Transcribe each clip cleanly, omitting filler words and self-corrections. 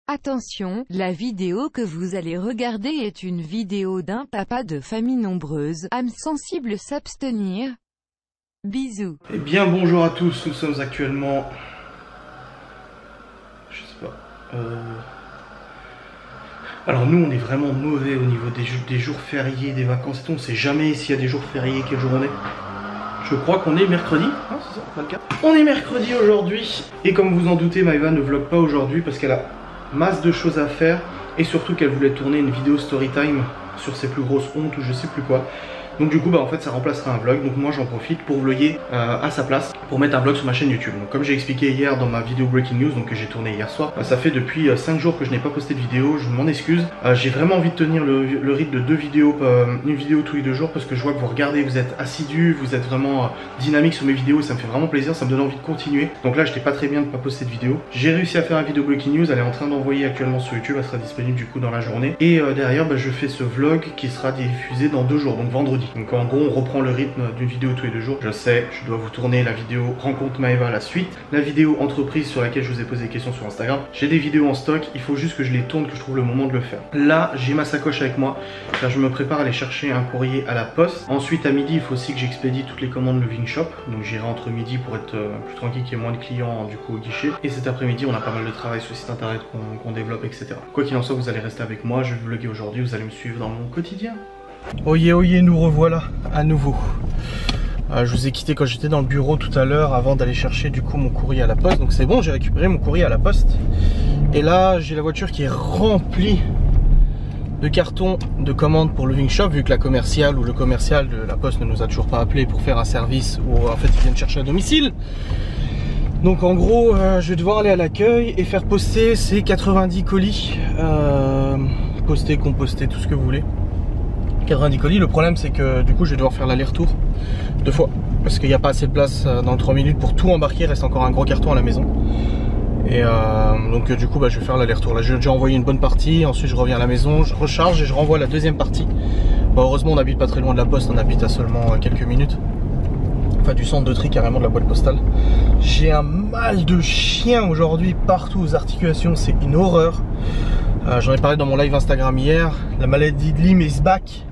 Attention, la vidéo que vous allez regarder est une vidéo d'un papa de famille nombreuse, âme sensible s'abstenir. Bisous. Eh bien bonjour à tous, nous sommes actuellement... Je sais pas... Alors nous on est vraiment mauvais au niveau des jours fériés, des vacances et tout, on sait jamais s'il y a des jours fériés, quel jour on est. Je crois qu'on est mercredi, hein, c'est ça, 24. On est mercredi aujourd'hui, et comme vous en doutez, Maëva ne vlog pas aujourd'hui parce qu'elle a masse de choses à faire, et surtout qu'elle voulait tourner une vidéo story time sur ses plus grosses hontes ou je sais plus quoi. Donc du coup bah en fait ça remplacera un vlog, donc moi j'en profite pour vlogger à sa place, pour mettre un vlog sur ma chaîne YouTube. Donc comme j'ai expliqué hier dans ma vidéo Breaking News, donc que j'ai tourné hier soir, ça fait depuis 5 jours que je n'ai pas posté de vidéo, je m'en excuse. J'ai vraiment envie de tenir le rythme de 2 vidéos, une vidéo tous les 2 jours, parce que je vois que vous regardez, vous êtes assidus, vous êtes vraiment dynamique sur mes vidéos, et ça me fait vraiment plaisir, ça me donne envie de continuer. Donc là j'étais pas très bien de pas poster de vidéo. J'ai réussi à faire une vidéo Breaking News, elle est en train d'envoyer actuellement sur YouTube, elle sera disponible du coup dans la journée. Et derrière bah, je fais ce vlog qui sera diffusé dans 2 jours, donc vendredi. Donc en gros on reprend le rythme d'une vidéo tous les 2 jours. Je sais, je dois vous tourner la vidéo Rencontre Maëva à la suite, la vidéo entreprise sur laquelle je vous ai posé des questions sur Instagram. J'ai des vidéos en stock, il faut juste que je les tourne, que je trouve le moment de le faire. Là, j'ai ma sacoche avec moi, car je me prépare à aller chercher un courrier à la poste. Ensuite, à midi, il faut aussi que j'expédie toutes les commandes Loving Shop. Donc j'irai entre midi pour être plus tranquille, qu'il y ait moins de clients du coup au guichet. Et cet après-midi, on a pas mal de travail sur le site internet qu'on développe, etc. Quoi qu'il en soit, vous allez rester avec moi, je vais vlogger aujourd'hui, vous allez me suivre dans mon quotidien. Oyez, oyez, nous revoilà à nouveau. Je vous ai quitté quand j'étais dans le bureau tout à l'heure avant d'aller chercher du coup mon courrier à la poste. Donc c'est bon, j'ai récupéré mon courrier à la poste. Et là, j'ai la voiture qui est remplie de cartons de commandes pour Loving Shop, vu que la commerciale ou le commercial de la poste ne nous a toujours pas appelé pour faire un service où en fait ils viennent chercher à domicile. Donc en gros, je vais devoir aller à l'accueil et faire poster ces 90 colis. Poster, composter, tout ce que vous voulez. 90 colis, le problème c'est que du coup je vais devoir faire l'aller-retour 2 fois parce qu'il n'y a pas assez de place dans le 3 minutes pour tout embarquer, il reste encore un gros carton à la maison. Et donc du coup bah, je vais faire l'aller-retour. Là j'ai déjà envoyé une bonne partie, ensuite je reviens à la maison, je recharge et je renvoie la deuxième partie. Bah, heureusement on n'habite pas très loin de la poste, on habite à seulement quelques minutes. Enfin du centre de tri carrément de la boîte postale. J'ai un mal de chien aujourd'hui partout aux articulations, c'est une horreur. J'en ai parlé dans mon live Instagram hier, la maladie de Lyme is back.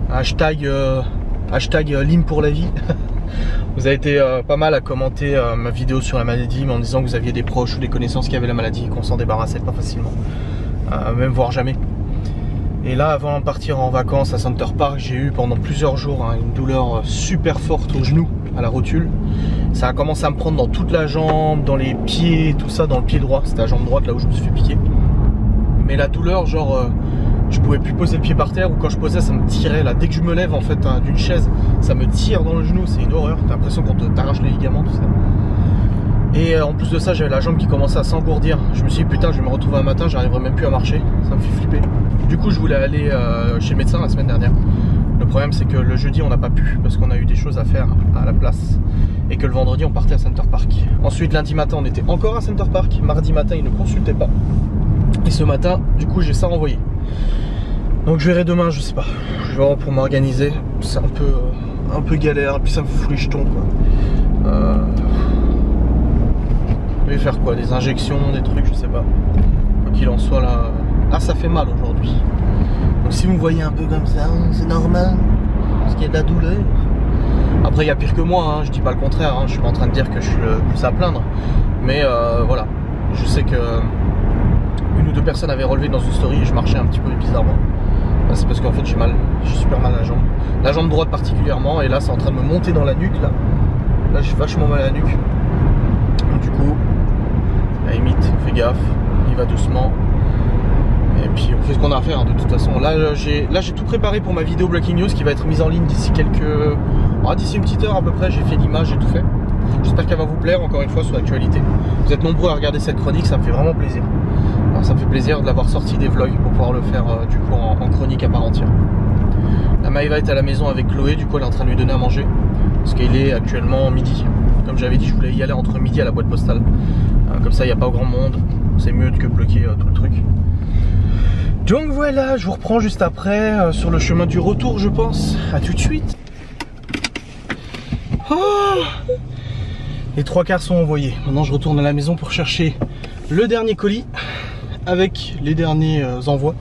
Hashtag Lyme pour la vie. Vous avez été pas mal à commenter ma vidéo sur la maladie, mais en disant que vous aviez des proches ou des connaissances qui avaient la maladie et qu'on s'en débarrassait pas facilement, même voire jamais. Et là, avant de partir en vacances à Center Park, j'ai eu pendant plusieurs jours une douleur super forte au genou, à la rotule. Ça a commencé à me prendre dans toute la jambe, dans les pieds, tout ça, dans le pied droit. C'était la jambe droite là où je me suis fait piquer. Mais la douleur, genre... je pouvais plus poser le pied par terre, ou quand je posais ça me tirait là. Dès que je me lève en fait d'une chaise, ça me tire dans le genou, c'est une horreur. T'as l'impression qu'on t'arrache les ligaments, tout ça. Et en plus de ça, j'avais la jambe qui commençait à s'engourdir. Je me suis dit putain, je vais me retrouver un matin, j'arriverai même plus à marcher. Ça me fait flipper. Du coup, je voulais aller chez le médecin la semaine dernière. Le problème c'est que le jeudi on n'a pas pu parce qu'on a eu des choses à faire à la place. Et que le vendredi on partait à Center Park. Ensuite lundi matin on était encore à Center Park. Mardi matin il ne consultait pas. Et ce matin, du coup, j'ai ça renvoyé. Donc je verrai demain, je sais pas. Je vais voir pour m'organiser. C'est un peu galère, et puis ça me fout les jetons quoi. Je vais faire quoi? Des injections, des trucs, je sais pas. Quoi qu'il en soit là. Là ça fait mal aujourd'hui. Donc si vous me voyez un peu comme ça, c'est normal. Parce qu'il y a de la douleur. Après il y a pire que moi, hein. Je dis pas le contraire, hein. Je suis pas en train de dire que je suis le plus à plaindre. Mais voilà. Je sais que une ou deux personnes avaient relevé dans une story et je marchais un petit peu bizarrement. C'est parce qu'en fait j'ai mal, j'ai super mal à la jambe droite particulièrement, et là c'est en train de me monter dans la nuque là j'ai vachement mal à la nuque. Donc du coup, à la limite, on fait gaffe, il va doucement. Et puis on fait ce qu'on a à faire hein, de toute façon. Là j'ai tout préparé pour ma vidéo Breaking News qui va être mise en ligne d'ici d'ici une petite heure à peu près. J'ai fait l'image, j'ai tout fait. J'espère qu'elle va vous plaire encore une fois sur l'actualité. Vous êtes nombreux à regarder cette chronique, ça me fait vraiment plaisir. Alors, ça me fait plaisir de l'avoir sorti des vlogs pour pouvoir le faire du coup en chronique à part entière. La Maëva est à la maison avec Chloé, du coup elle est en train de lui donner à manger. Parce qu'il est actuellement midi. Comme j'avais dit, je voulais y aller entre midi à la boîte postale. Comme ça il n'y a pas grand monde, c'est mieux que bloquer tout le truc. Donc voilà, je vous reprends juste après sur le chemin du retour je pense. À tout de suite. Oh, les 3 quarts sont envoyés. Maintenant je retourne à la maison pour chercher le dernier colis avec les derniers envois.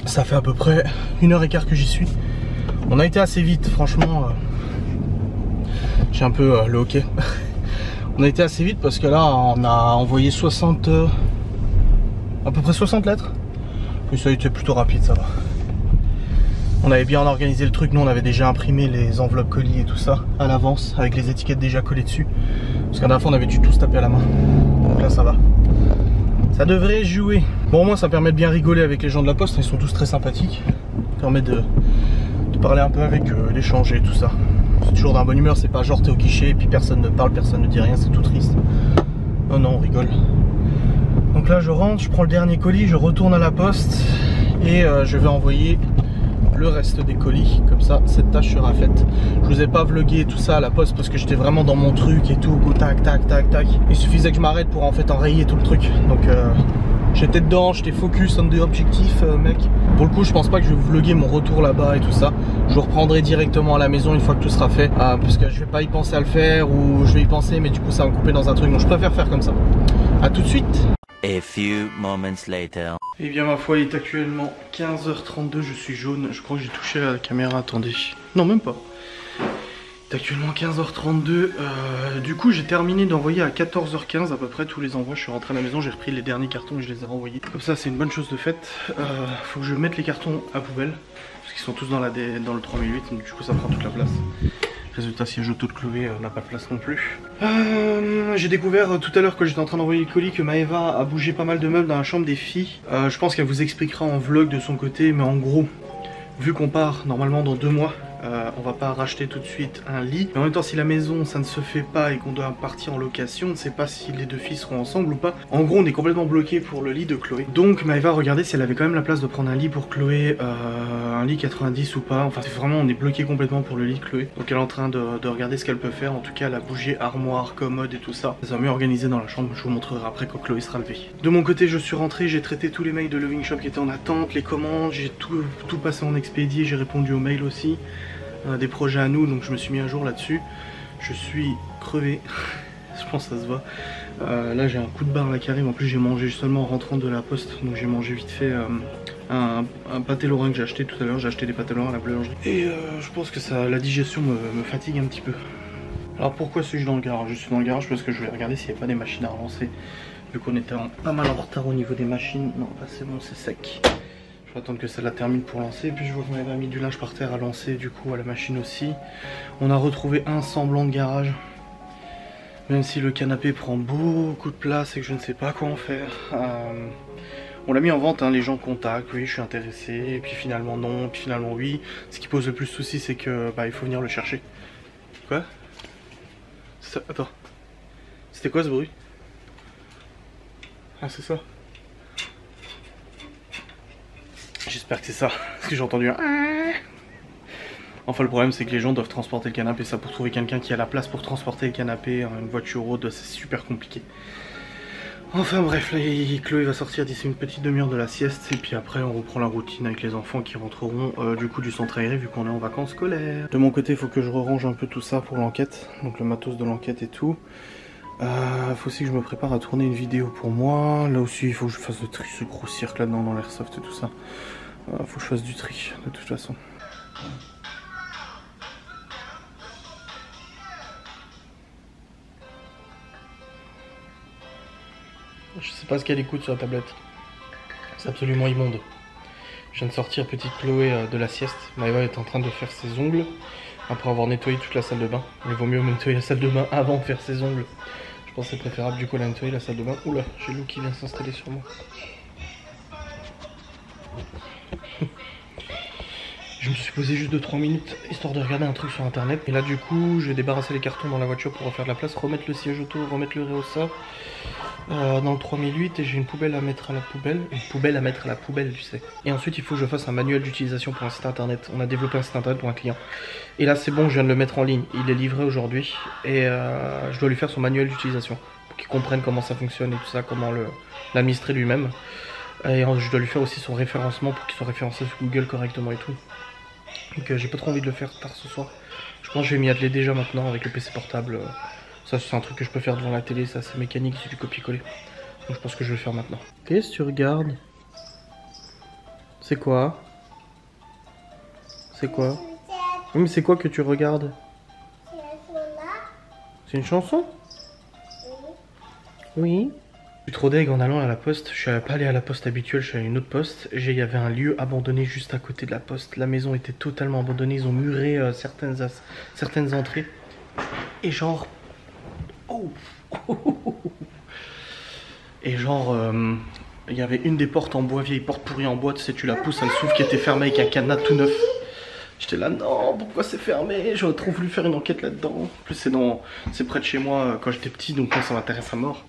Ça fait à peu près 1h15 que j'y suis. On a été assez vite, franchement. J'ai un peu le hockey. On a été assez vite parce que là, on a envoyé 60... à peu près 60 lettres. Mais ça a été plutôt rapide, ça va. On avait bien organisé le truc. Nous, on avait déjà imprimé les enveloppes colis et tout ça à l'avance, avec les étiquettes déjà collées dessus. Parce qu'à la fin, on avait dû tout se taper à la main. Donc là, ça va. Ça devrait jouer. Bon, au moins, ça permet de bien rigoler avec les gens de la poste. Ils sont tous très sympathiques. Ça permet de parler un peu avec eux, d'échanger, tout ça. C'est toujours d'un bonne humeur. C'est pas genre t'es au guichet et puis personne ne parle, personne ne dit rien. C'est tout triste. Non, non, on rigole. Donc là, je rentre, je prends le dernier colis, je retourne à la poste et je vais envoyer le reste des colis. Comme ça, cette tâche sera faite. Je vous ai pas vlogué tout ça à la poste parce que j'étais vraiment dans mon truc et tout. Tac, tac, tac, tac. Il suffisait que je m'arrête pour en fait enrayer tout le truc. Donc j'étais dedans, j'étais focus on the objectif, mec. Pour le coup, je pense pas que je vais vloguer mon retour là-bas et tout ça. Je reprendrai directement à la maison une fois que tout sera fait. Parce que je vais pas y penser à le faire ou je vais y penser, mais du coup, ça va me couper dans un truc. Donc je préfère faire comme ça. A tout de suite. A few moments later. Eh bien ma foi, il est actuellement 15h32, je suis jaune, je crois que j'ai touché la caméra, attendez. Non, même pas. Il est actuellement 15h32, du coup j'ai terminé d'envoyer à 14h15 à peu près tous les envois. Je suis rentré à la maison, j'ai repris les derniers cartons et je les ai renvoyés. Comme ça c'est une bonne chose de faite. Faut que je mette les cartons à poubelle, parce qu'ils sont tous dans le 3008, donc du coup ça prend toute la place. Résultat, siège auto de Chloé n'a pas de place non plus. J'ai découvert tout à l'heure que j'étais en train d'envoyer le colis que Maëva a bougé pas mal de meubles dans la chambre des filles. Je pense qu'elle vous expliquera en vlog de son côté, mais en gros, vu qu'on part normalement dans 2 mois, on va pas racheter tout de suite un lit. Mais en même temps, si la maison ça ne se fait pas et qu'on doit partir en location, on ne sait pas si les 2 filles seront ensemble ou pas. En gros, on est complètement bloqué pour le lit de Chloé. Donc Maëva a regardé si elle avait quand même la place de prendre un lit pour Chloé, un lit 90 ou pas. Enfin, c'est vraiment, on est bloqué complètement pour le lit de Chloé. Donc elle est en train de regarder ce qu'elle peut faire. En tout cas, elle a bougé armoire, commode et tout ça. Ça va mieux organisé dans la chambre. Je vous montrerai après quand Chloé sera levée. De mon côté, je suis rentré, j'ai traité tous les mails de Loving Shop qui étaient en attente, les commandes, j'ai tout passé en expédié, j'ai répondu aux mails aussi. Des projets à nous, donc je me suis mis à jour là-dessus. Je suis crevé, je pense que ça se voit. Là j'ai un coup de barre là qui arrive, en plus j'ai mangé seulement en rentrant de la poste, donc j'ai mangé vite fait un pâté lorrain que j'ai acheté tout à l'heure. J'ai acheté des pâtés lorrains à la boulangerie et je pense que la digestion me fatigue un petit peu. Alors pourquoi suis-je dans le garage? Je suis dans le garage parce que je vais regarder s'il n'y a pas des machines à relancer, vu qu'on était pas mal en retard au niveau des machines. Non, là c'est bon, c'est sec. Je vais attendre que ça la termine pour lancer. Puis je vois qu'on avait mis du linge par terre à lancer, du coup à la machine aussi. On a retrouvé un semblant de garage. Même si le canapé prend beaucoup de place et que je ne sais pas quoi en faire. On l'a mis en vente, hein, les gens contactent, oui je suis intéressé, et puis finalement non, puis finalement oui. Ce qui pose le plus de soucis c'est que il faut venir le chercher. Quoi? Attends. C'était quoi ce bruit? Ah c'est ça. J'espère que c'est ça, parce que j'ai entendu un... Enfin le problème c'est que les gens doivent transporter le canapé, ça pour trouver quelqu'un qui a la place pour transporter le canapé, une voiture haute, c'est super compliqué. Enfin bref, là Chloé va sortir d'ici une petite demi-heure de la sieste, et puis après on reprend la routine avec les enfants qui rentreront du coup du centre aéré vu qu'on est en vacances scolaires. De mon côté il faut que je range un peu tout ça pour l'enquête, donc le matos de l'enquête et tout. Faut aussi que je me prépare à tourner une vidéo pour moi. Là aussi il faut que je fasse le tri, ce gros cirque là-dedans dans l'airsoft et tout ça. Faut que je fasse du tri de toute façon. Je sais pas ce qu'elle écoute sur la tablette. C'est absolument immonde. Je viens de sortir petite Chloé de la sieste. Maëva est en train de faire ses ongles après avoir nettoyé toute la salle de bain. Il vaut mieux nettoyer la salle de bain avant de faire ses ongles. Je pense que c'est préférable du coup la nettoyer la salle de bain. Oula, j'ai Lou qui vient s'installer sur moi. Je me suis posé juste 2-3 minutes histoire de regarder un truc sur internet. Et là du coup je vais débarrasser les cartons dans la voiture pour refaire de la place, remettre le siège auto, remettre le réhausseur dans le 3008, et j'ai une poubelle à mettre à la poubelle. Une poubelle à mettre à la poubelle, tu sais. Et ensuite il faut que je fasse un manuel d'utilisation pour un site internet. On a développé un site internet pour un client. Et là c'est bon, je viens de le mettre en ligne. Il est livré aujourd'hui et je dois lui faire son manuel d'utilisation pour qu'il comprenne comment ça fonctionne et tout ça, comment l'administrer lui-même. Et je dois lui faire aussi son référencement pour qu'il soit référencé sur Google correctement et tout. Donc j'ai pas trop envie de le faire tard ce soir. Je pense que je vais m'y atteler déjà maintenant avec le PC portable. Ça c'est un truc que je peux faire devant la télé, ça c'est mécanique, c'est du copier-coller. Donc je pense que je vais le faire maintenant. Qu'est-ce que tu regardes? C'est quoi? C'est quoi? Oui, mais c'est quoi que tu regardes? C'est une chanson? Oui. Je suis trop deg en allant à la poste. Je suis pas allé à la poste habituelle, je suis allé à une autre poste. Il y avait un lieu abandonné juste à côté de la poste. La maison était totalement abandonnée. Ils ont muré certaines entrées. Et genre... Oh. Et genre... il y avait une des portes en bois, vieille porte pourrie en bois. Tu sais, tu la pousses, elle s'ouvre, qui était fermée avec un cadenas tout neuf. J'étais là, non, pourquoi c'est fermé? J'aurais trop voulu faire une enquête là-dedans. En plus, c'est près de chez moi quand j'étais petit, donc moi ça m'intéresse à mort.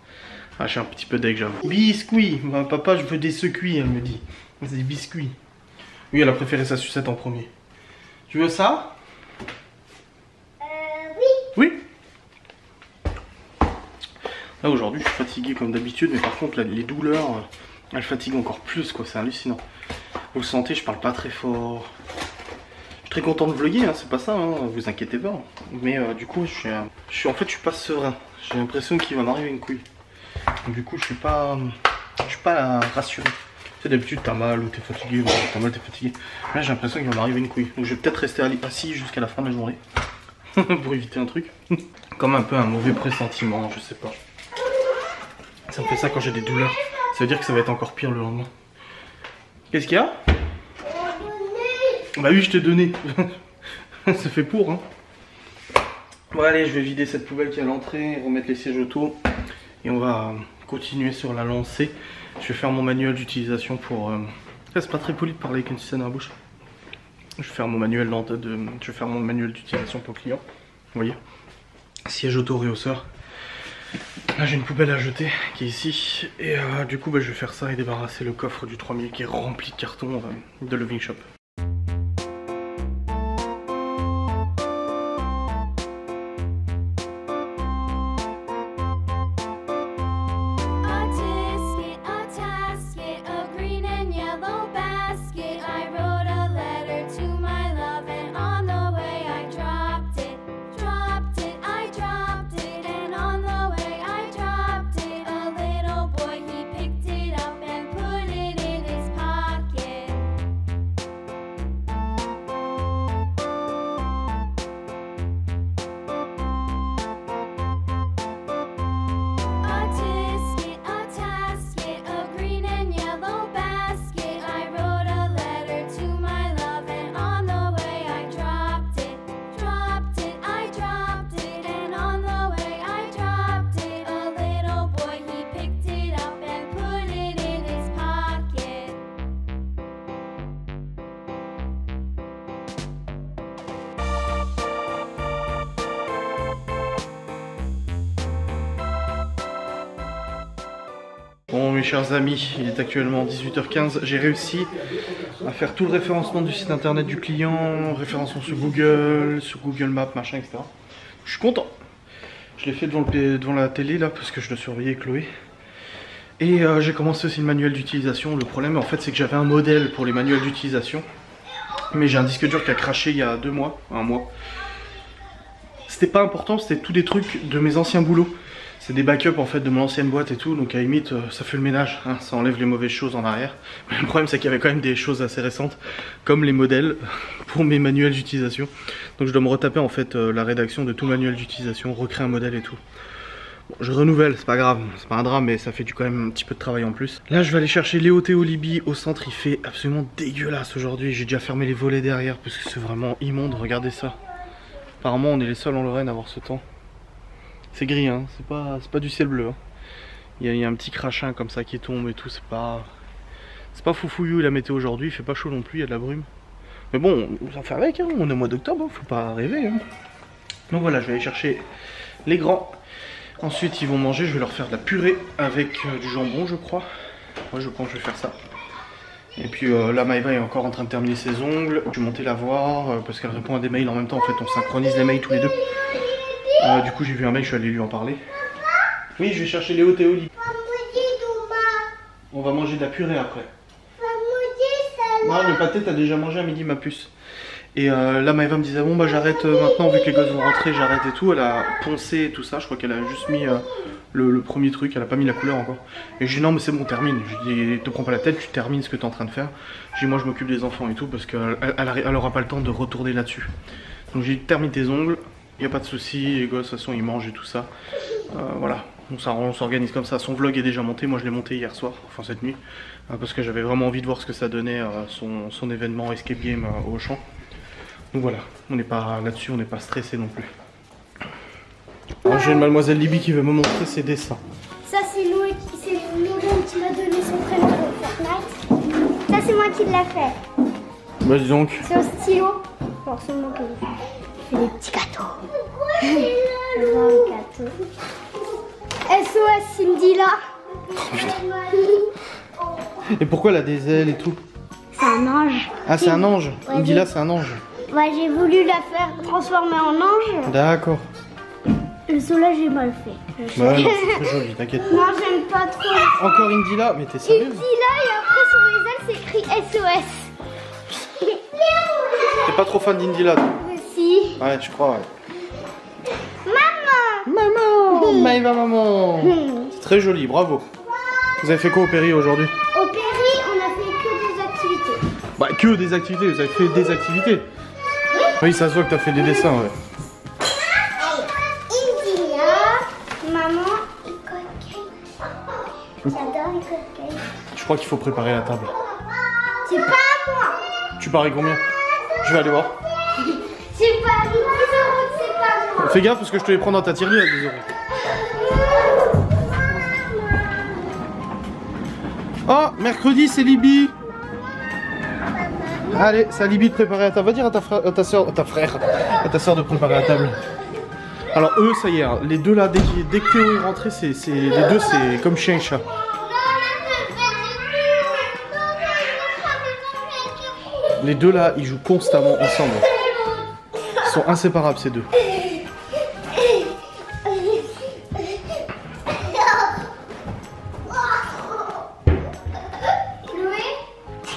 Ah, je suis un petit peu deg, j'avoue. Biscuits. Papa, je veux des secuits, elle me dit. C'est des biscuits. Oui, elle a préféré sa sucette en premier. Tu veux ça? Oui. Là, aujourd'hui, je suis fatigué comme d'habitude, mais par contre, là, les douleurs, elles fatiguent encore plus, quoi. C'est hallucinant. Vous le sentez, je parle pas très fort. Je suis très content de vlogger, hein, c'est pas ça, hein, vous inquiétez pas. Mais du coup, en fait, je suis pas serein. J'ai l'impression qu'il va m'arriver une couille. Donc, du coup, je suis pas rassuré. Tu sais, d'habitude, t'as mal ou t'es fatigué, t'as mal, t'es fatigué. Là, j'ai l'impression qu'il va m'arriver une couille. Donc, je vais peut-être rester assis jusqu'à la fin de la journée pour éviter un truc. Comme un peu un mauvais pressentiment, je sais pas. Ça me fait ça quand j'ai des douleurs. Ça veut dire que ça va être encore pire le lendemain. Qu'est-ce qu'il y a? Bah oui, je t'ai donné. Ça fait pour, hein. Bon, allez, je vais vider cette poubelle qui est à l'entrée, remettre les sièges auto. Et on va continuer sur la lancée. Je vais faire mon manuel d'utilisation pour... C'est pas très poli de parler avec une sucette dans la bouche. Je vais faire mon manuel d'utilisation pour le client. Vous voyez? Siège auto réhausseur. Là j'ai une poubelle à jeter qui est ici. Et du coup bah, je vais faire ça et débarrasser le coffre du 3000 qui est rempli de cartons de Loving Shop. Bon mes chers amis, il est actuellement 18h15, j'ai réussi à faire tout le référencement du site internet du client, référencement sur Google Maps, machin, etc. Je suis content. Je l'ai fait devant la télé là parce que je dois surveiller Chloé. Et j'ai commencé aussi le manuel d'utilisation. Le problème en fait c'est que j'avais un modèle pour les manuels d'utilisation. Mais j'ai un disque dur qui a craché il y a un mois. C'était pas important, c'était tous des trucs de mes anciens boulots. C'est des backups en fait de mon ancienne boîte et tout, donc à la limite ça fait le ménage, hein, ça enlève les mauvaises choses en arrière. Mais le problème c'est qu'il y avait quand même des choses assez récentes, comme les modèles pour mes manuels d'utilisation. Donc je dois me retaper en fait la rédaction de tout manuel d'utilisation, recréer un modèle et tout. Bon, je renouvelle, c'est pas grave, c'est pas un drame, mais ça fait quand même un petit peu de travail en plus. Là je vais aller chercher Léo Théo Libye au centre, il fait absolument dégueulasse aujourd'hui. J'ai déjà fermé les volets derrière parce que c'est vraiment immonde, regardez ça. Apparemment on est les seuls en Lorraine à avoir ce temps. C'est gris, hein, c'est pas du ciel bleu. Hein. Il y a un petit crachin comme ça qui tombe et tout, c'est pas foufouillou la météo aujourd'hui, il fait pas chaud non plus, il y a de la brume. Mais bon, on fait avec, hein, on est au mois d'octobre, hein, faut pas rêver. Hein. Donc voilà, je vais aller chercher les grands. Ensuite ils vont manger, je vais leur faire de la purée avec du jambon je crois. Ouais je pense que je vais faire ça. Et puis là Maëva est encore en train de terminer ses ongles. Je vais monter la voir parce qu'elle répond à des mails en même temps, en fait on synchronise les mails tous les deux. Du coup j'ai vu un mail, je suis allé lui en parler. Oui je vais chercher Léo Théo Libye. On va manger de la purée après. Non le pâté t'as déjà mangé à midi ma puce. Et là Maëva me disait bon bah j'arrête maintenant vu que les gosses vont rentrer, j'arrête et tout. Elle a poncé et tout ça, je crois qu'elle a juste mis le premier truc, elle a pas mis la couleur encore. Et je dis non mais c'est bon, termine. Je dis te prends pas la tête, tu termines ce que tu es en train de faire. Je dis moi je m'occupe des enfants et tout parce qu'elle aura pas le temps de retourner là-dessus. Donc j'ai dit termine tes ongles, y a pas de souci, les gosses de toute façon ils mangent et tout ça. Voilà, on s'organise comme ça. Son vlog est déjà monté, moi je l'ai monté hier soir, enfin cette nuit. Parce que j'avais vraiment envie de voir ce que ça donnait son événement Escape Game au Auchan. Donc voilà, on n'est pas là-dessus, on n'est pas stressé non plus. Alors j'ai une mademoiselle Libby qui veut me montrer ses dessins. Ça c'est Logan qui m'a donné son prénom de Fortnite. Ça c'est moi qui l'a fait. Bah dis donc. C'est au stylo. Bon, c'est moi qui l'ai fait. Je fais des petits gâteaux. Un gâteau. SOS Cindy là. Et pourquoi elle a des ailes et tout? C'est un ange. Ah c'est un ange, Ouais, Cindy là c'est un ange. Ouais, j'ai voulu la faire transformer en ange. D'accord. Le soleil j'ai mal fait. Bah non, c'est très joli, t'inquiète pas. Non, j'aime pas trop. Encore Indila, mais t'es sérieuse? Indila et après sur les ailes c'est écrit SOS. T'es pas trop fan d'Indila toi? Si. Ouais, je crois, ouais. Maman. Maëva maman. C'est très joli, bravo. Vous avez fait quoi au Péri aujourd'hui? Au Péri, on a fait que des activités. Bah que des activités, vous avez fait des activités? Oui, ça se voit que t'as fait des dessins, ouais. Indila, maman et coquille. J'adore les coquilles. Je crois qu'il faut préparer la table. C'est pas à moi. Tu paries combien? Je vais aller voir. C'est pas à nous, 10 euros, c'est pas à moi. Fais gaffe parce que je te les prends dans ta tirelire à 10 euros. Oh, mercredi c'est Libby. Allez, c'est à Libby de préparer la table. Va dire à ta soeur de préparer la table. Alors eux, ça y est, hein, les deux là, dès que Théo est rentré, les deux c'est comme chien et chat. Les deux là, ils jouent constamment ensemble. Ils sont inséparables ces deux.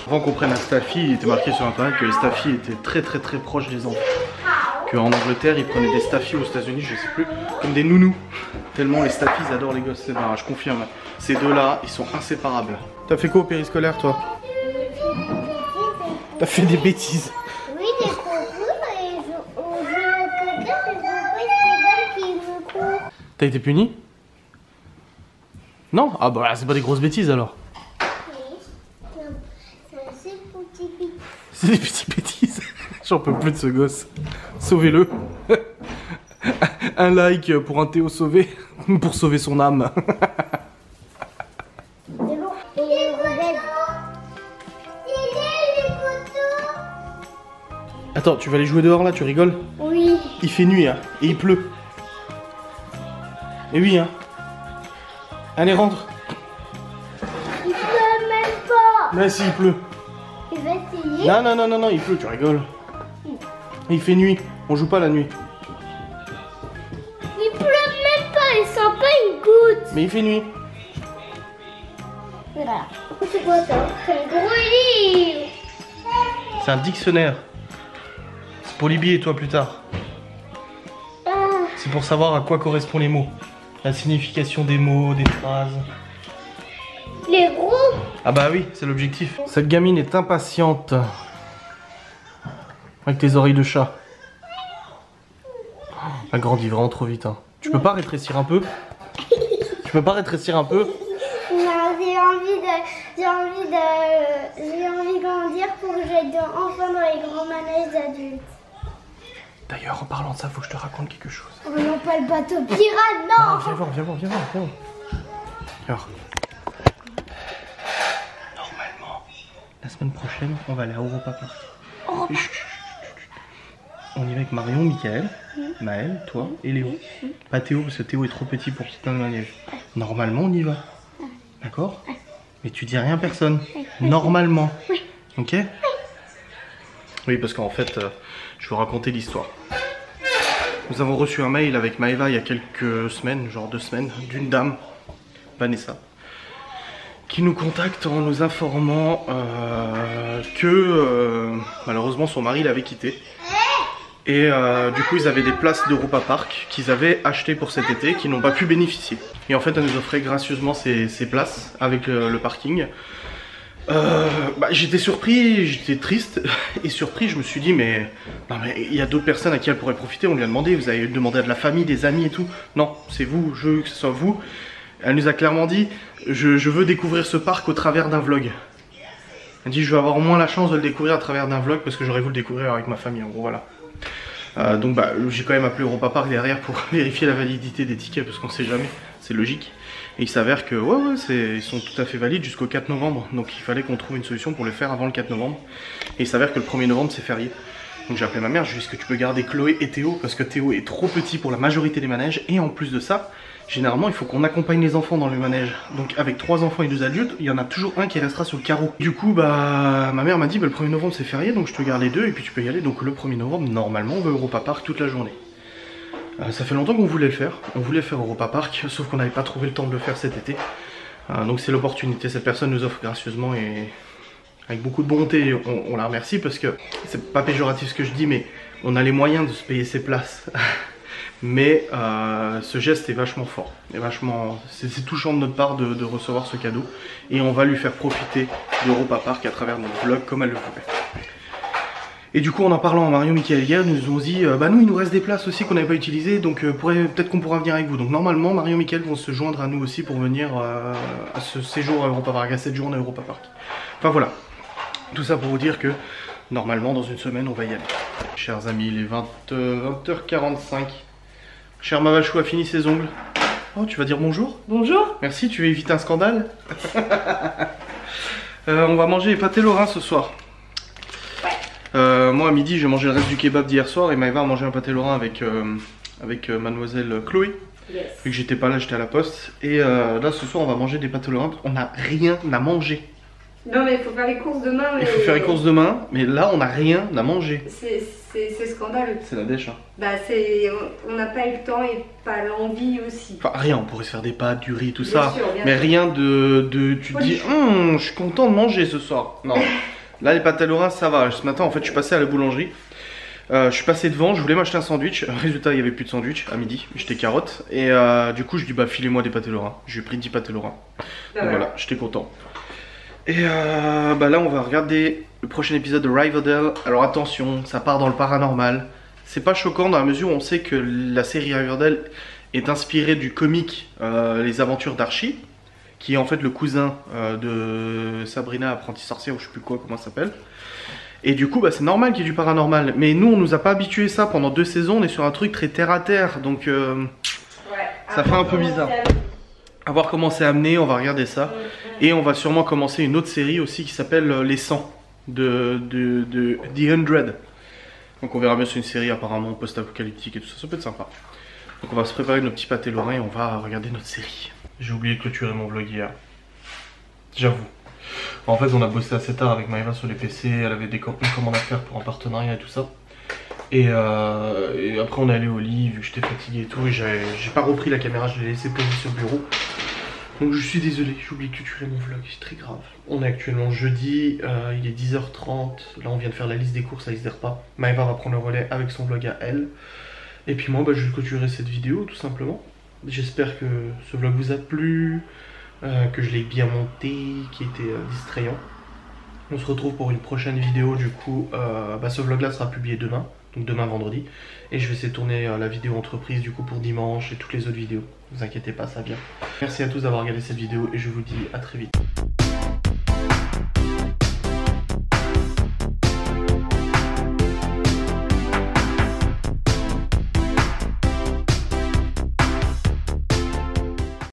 Avant qu'on prenne un Staffy, il était marqué sur internet que les Staffy étaient très proches des enfants. Qu'en Angleterre, ils prenaient des Staffy, aux États-Unis, je sais plus, comme des nounous. Tellement les Staffy, ils adorent les gosses, c'est vrai, je confirme. Ces deux-là, ils sont inséparables. T'as fait quoi au périscolaire, toi? T'as fait des bêtises. Oui, des concours et je joue au coquin et je vois qui me court. T'as été puni? Non? Ah bah c'est pas des grosses bêtises alors. C'est des petites bêtises. J'en peux plus de ce gosse. Sauvez-le. Un like pour un Théo sauvé. Pour sauver son âme. C'est bon. Et Robert. Attends, tu vas aller jouer dehors là, tu rigoles? Oui. Il fait nuit hein, et il pleut. Et oui hein. Allez rentre. Il pleut même pas. Mais si il pleut. Il va essayer. Non, il pleut, tu rigoles. Il fait nuit, on joue pas la nuit. Il pleut même pas, il sent pas, il goûte. Mais il fait nuit. Voilà. C'est quoi ça? C'est un gros livre. C'est un dictionnaire. C'est pour Libby et toi plus tard. Ah. C'est pour savoir à quoi correspondent les mots. La signification des mots, des phrases. Les gros. Ah bah oui, c'est l'objectif. Cette gamine est impatiente. Avec tes oreilles de chat. Elle grandit vraiment trop vite. Hein. Tu peux pas rétrécir un peu? Tu peux pas rétrécir un peu? Non, j'ai envie de grandir pour que j'aille enfin dans les grands manèges adultes. D'ailleurs, en parlant de ça, faut que je te raconte quelque chose. Oh non, pas le bateau pirate, non. Viens voir. Alors, normalement, la semaine prochaine, on va aller à Europa Park. Oh. On y va avec Marion, Michael, Maël, toi et Léo. Pas Théo, parce que Théo est trop petit pour quitter le manège. Normalement, on y va. D'accord? Mais tu dis rien à personne. Normalement. Ok? Oui, parce qu'en fait, je vais vous raconter l'histoire. Nous avons reçu un mail avec Maëva il y a quelques semaines, genre 2 semaines, d'une dame, Vanessa, qui nous contacte en nous informant que malheureusement son mari l'avait quitté. Et du coup ils avaient des places d'Europa Park qu'ils avaient achetées pour cet été, qui n'ont pas pu bénéficier. Et en fait elle nous offrait gracieusement ces places avec le parking. J'étais surpris, j'étais triste et surpris, je me suis dit mais non mais il y a d'autres personnes à qui elle pourrait profiter, on lui a demandé, vous avez demandé à de la famille, des amis et tout. Non, c'est vous, je veux que ce soit vous. Elle nous a clairement dit je veux découvrir ce parc au travers d'un vlog. Elle dit je vais avoir au moins la chance de le découvrir à travers d'un vlog parce que j'aurais voulu le découvrir avec ma famille en gros, voilà. Donc j'ai quand même appelé Europa Park derrière pour vérifier la validité des tickets parce qu'on sait jamais, c'est logique. Et il s'avère que ouais, ils sont tout à fait valides jusqu'au 4 novembre. Donc il fallait qu'on trouve une solution pour le faire avant le 4 novembre. Et il s'avère que le 1er novembre c'est férié. Donc j'ai appelé ma mère, je lui ai dit est-ce que tu peux garder Chloé et Théo parce que Théo est trop petit pour la majorité des manèges. Et en plus de ça, généralement il faut qu'on accompagne les enfants dans le manège. Donc avec 3 enfants et 2 adultes, il y en a toujours un qui restera sur le carreau. Du coup ma mère m'a dit le 1er novembre c'est férié donc je te garde les deux et puis tu peux y aller. Donc le 1er novembre normalement on va à Europa Park toute la journée. Ça fait longtemps qu'on voulait le faire, on voulait faire Europa Park, sauf qu'on n'avait pas trouvé le temps de le faire cet été. Donc c'est l'opportunité, cette personne nous offre gracieusement et avec beaucoup de bonté, on la remercie parce que c'est pas péjoratif ce que je dis, mais on a les moyens de se payer ses places. Mais ce geste est vachement fort, c'est touchant de notre part de recevoir ce cadeau et on va lui faire profiter d'Europa Park à travers notre vlog comme elle le voulait. Et du coup en parlant à Mario, Mickaël et Gaël, nous ont dit nous il nous reste des places aussi qu'on n'avait pas utilisées donc peut-être qu'on pourra venir avec vous. Donc normalement Mario et Mickaël vont se joindre à nous aussi pour venir à ce séjour à Europa Park, à cette journée à Europa Park. Enfin voilà, tout ça pour vous dire que normalement dans une semaine on va y aller. Chers amis, il est 20h45. Cher Mavachou a fini ses ongles. Oh, tu vas dire bonjour? Bonjour. Merci, tu veux éviter un scandale? On va manger les pâtés lorrains ce soir. Moi à midi j'ai mangé le reste du kebab d'hier soir et Maëva a mangé un pâté lorrain avec mademoiselle Chloé. Yes. Vu que j'étais pas là, j'étais à la poste. Et là ce soir on va manger des pâtés lorrains. On n'a rien à manger. Non mais il faut faire les courses demain. Mais... Il faut faire les courses demain, mais là on n'a rien à manger. C'est scandaleux. C'est la dèche hein. On n'a pas eu le temps et pas l'envie aussi. Enfin rien, on pourrait se faire des pâtes, du riz, tout bien ça. Sûr, mais sûr. Rien tu te dis je suis content de manger ce soir. Non. Là les pâtes à lorrain ça va, ce matin en fait je suis passé à la boulangerie. Je suis passé devant, je voulais m'acheter un sandwich. Résultat il n'y avait plus de sandwich à midi, j'étais carotte. Et du coup je dis filez-moi des pâtes à lorrain. J'ai pris 10 pâtes à lorrain. Donc voilà, j'étais content. Et là on va regarder le prochain épisode de Riverdale. Alors attention, ça part dans le paranormal. C'est pas choquant dans la mesure où on sait que la série Riverdale est inspirée du comic Les Aventures d'Archie, qui est en fait le cousin de Sabrina, apprentie sorcière ou je sais plus quoi, comment ça s'appelle. Et du coup c'est normal qu'il y ait du paranormal. Mais nous on nous a pas habitué ça pendant 2 saisons, on est sur un truc très terre à terre. Donc ça fait un peu bizarre. À voir comment c'est amené, on va regarder ça. Et on va sûrement commencer une autre série aussi qui s'appelle Les 100 de The 100. Donc on verra bien, c'est une série apparemment post-apocalyptique et tout ça, ça peut être sympa. Donc on va se préparer nos petits pâtés lorrains et on va regarder notre série. J'ai oublié de clôturer mon vlog hier. J'avoue. En fait on a bossé assez tard avec Maëva sur les PC, elle avait une commande à faire pour un partenariat et tout ça. Et après on est allé au lit vu que j'étais fatigué et tout et j'ai pas repris la caméra, je l'ai laissé poser sur le bureau. Donc je suis désolé, j'ai oublié de clôturer mon vlog, c'est très grave. On est actuellement jeudi, il est 10h30, là on vient de faire la liste des courses à liste des repas. Maëva va prendre le relais avec son vlog à elle. Et puis moi je vais clôturer cette vidéo tout simplement. J'espère que ce vlog vous a plu, que je l'ai bien monté, qui était distrayant. On se retrouve pour une prochaine vidéo du coup, ce vlog là sera publié demain, donc demain vendredi. Et je vais essayer de tourner la vidéo entreprise du coup pour dimanche et toutes les autres vidéos. Ne vous inquiétez pas, ça vient. Merci à tous d'avoir regardé cette vidéo et je vous dis à très vite.